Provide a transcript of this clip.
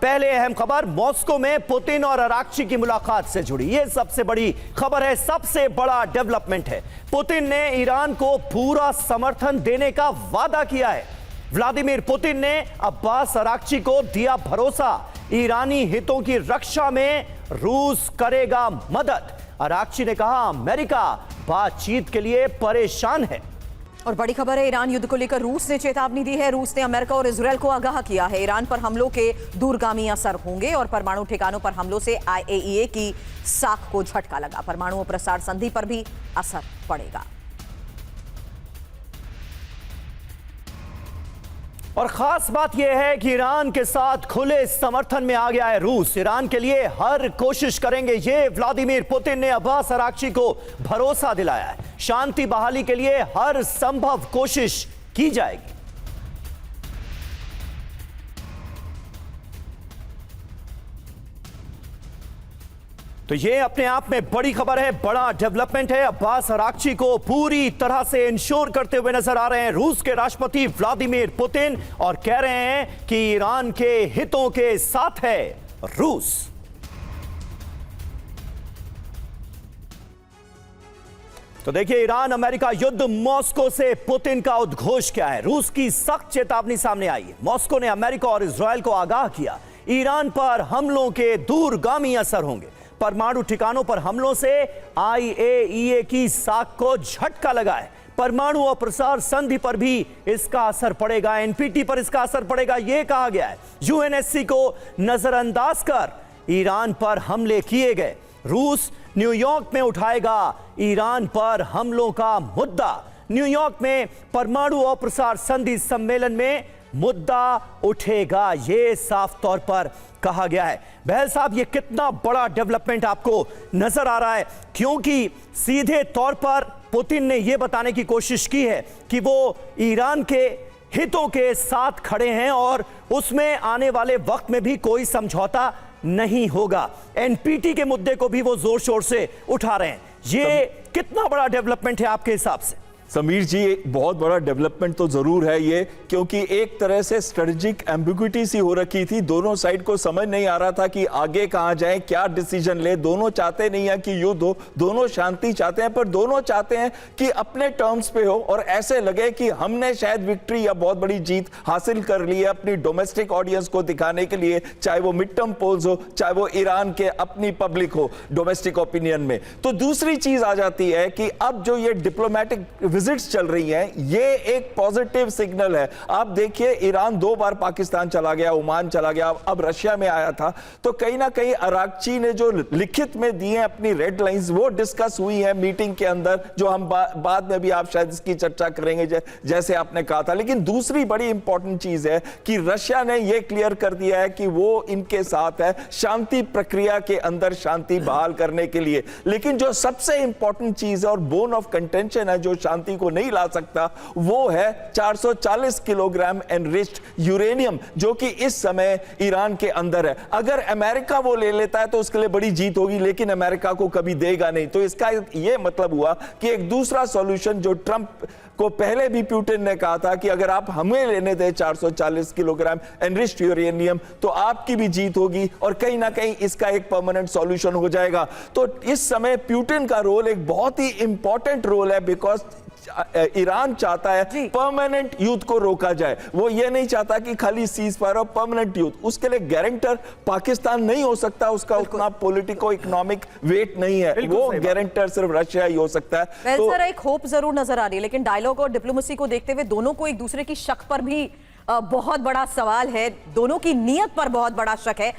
पहले अहम खबर मॉस्को में पुतिन और अराक्ची की मुलाकात से जुड़ी। यह सबसे बड़ी खबर है, सबसे बड़ा डेवलपमेंट है। पुतिन ने ईरान को पूरा समर्थन देने का वादा किया है। व्लादिमीर पुतिन ने अब्बास अराक्ची को दिया भरोसा, ईरानी हितों की रक्षा में रूस करेगा मदद। अराक्ची ने कहा अमेरिका बातचीत के लिए परेशान है। और बड़ी खबर है, ईरान युद्ध को लेकर रूस ने चेतावनी दी है। रूस ने अमेरिका और इजरायल को आगाह किया है, ईरान पर हमलों के दूरगामी असर होंगे और परमाणु ठिकानों पर हमलों से IAEA की साख को झटका लगा। परमाणु प्रसार संधि पर भी असर पड़ेगा। और खास बात यह है कि ईरान के साथ खुले समर्थन में आ गया है रूस। ईरान के लिए हर कोशिश करेंगे, ये व्लादिमीर पुतिन ने अब्बास अराक्ची को भरोसा दिलाया है। शांति बहाली के लिए हर संभव कोशिश की जाएगी। तो ये अपने आप में बड़ी खबर है, बड़ा डेवलपमेंट है। अब्बास अराक्ची को पूरी तरह से इंश्योर करते हुए नजर आ रहे हैं रूस के राष्ट्रपति व्लादिमीर पुतिन, और कह रहे हैं कि ईरान के हितों के साथ है रूस। तो देखिए, ईरान अमेरिका युद्ध, मॉस्को से पुतिन का उद्घोष क्या है। रूस की सख्त चेतावनी सामने आई है। मॉस्को ने अमेरिका और इजरायल को आगाह किया, ईरान पर हमलों के दूरगामी असर होंगे। परमाणु ठिकानों पर हमलों से IAEA की साख को झटका लगा है। परमाणु और प्रसार संधि पर भी इसका असर पड़ेगा, NPT पर इसका असर पड़ेगा, यह कहा गया है। UNSC को नजरअंदाज कर ईरान पर हमले किए गए। रूस न्यूयॉर्क में उठाएगा ईरान पर हमलों का मुद्दा। न्यूयॉर्क में परमाणु और प्रसार संधि सम्मेलन में मुद्दा उठेगा, यह साफ तौर पर कहा गया है। बहल साहब, यह कितना बड़ा डेवलपमेंट आपको नजर आ रहा है, क्योंकि सीधे तौर पर पुतिन ने यह बताने की कोशिश की है कि वो ईरान के हितों के साथ खड़े हैं और उसमें आने वाले वक्त में भी कोई समझौता नहीं होगा। NPT के मुद्दे को भी वो जोर शोर से उठा रहे हैं। ये कितना बड़ा डेवलपमेंट है आपके हिसाब से? समीर जी, एक बहुत बड़ा डेवलपमेंट तो जरूर है ये, क्योंकि एक तरह से स्ट्रेटेजिक एम्बिग्विटी सी हो रखी थी। दोनों साइड को समझ नहीं आ रहा था कि आगे कहां जाए, क्या डिसीजन ले। दोनों चाहते नहीं है कि युद्ध हो, दोनों शांति चाहते हैं, पर दोनों चाहते हैं कि अपने टर्म्स पे हो और ऐसे लगे कि हमने शायद विक्ट्री या बहुत बड़ी जीत हासिल कर ली है अपनी डोमेस्टिक ऑडियंस को दिखाने के लिए, चाहे वो मिड टर्म पोल्स हो, चाहे वो ईरान के अपनी पब्लिक हो डोमेस्टिक ओपिनियन में। तो दूसरी चीज आ जाती है कि अब जो ये डिप्लोमेटिक विजिट्स चल रही हैं, ये एक पॉजिटिव सिग्नल है। आप देखिए, ईरान 2 बार पाकिस्तान चला गया, ओमान चला गया, अब रशिया में आया था। तो कहीं ना कहीं अराक्ची ने जो लिखित में दिए अपनी रेड लाइंस, वो डिस्कस हुई है मीटिंग के अंदर, जो हम बाद में भी आप शायद इसकी चर्चा करेंगे जैसे आपने कहा था। लेकिन दूसरी बड़ी इंपॉर्टेंट चीज है कि रशिया ने यह क्लियर कर दिया है कि वो इनके साथ है शांति प्रक्रिया के अंदर शांति बहाल करने के लिए। लेकिन जो सबसे इंपॉर्टेंट चीज है और बोन ऑफ कंटेंशन है, जो शांति को नहीं ला सकता, वो है 440 किलोग्राम एनरिच्ड यूरेनियम, जो कि इस समय ईरान के अंदर है। अगर अमेरिका वो ले लेता है तो उसके लिए बड़ी जीत होगी, लेकिन अमेरिका को कभी देगा नहीं। तो इसका ये मतलब हुआ कि एक दूसरा सॉल्यूशन, जो ट्रंप को पहले भी पुतिन ने कहा था कि अगर आप हमें लेने दें 440 किलोग्राम एनरिच्ड यूरेनियम तो आपकी भी जीत होगी और कहीं ना कहीं इसका एक परमानेंट सॉल्यूशन हो जाएगा। तो इस समय पुतिन का रोल एक बहुत ही इंपॉर्टेंट रोल है, बिकॉज ईरान चाहता है परमानेंट युद्ध को रोका जाए। वो ये नहीं चाहता कि खाली सीज फायर और परमानेंट युद्ध। उसके लिए गारंटर पाकिस्तान नहीं हो सकता, उसका उतना पॉलिटिको इकोनॉमिक वेट नहीं है, वो गारंटर सिर्फ रशिया ही हो सकता है। तो एक होप जरूर नजर आ रही है, लेकिन डायलॉग और डिप्लोमेसी को देखते हुए दोनों को एक दूसरे की शक पर भी बहुत बड़ा सवाल है, दोनों की नीयत पर बहुत बड़ा शक है।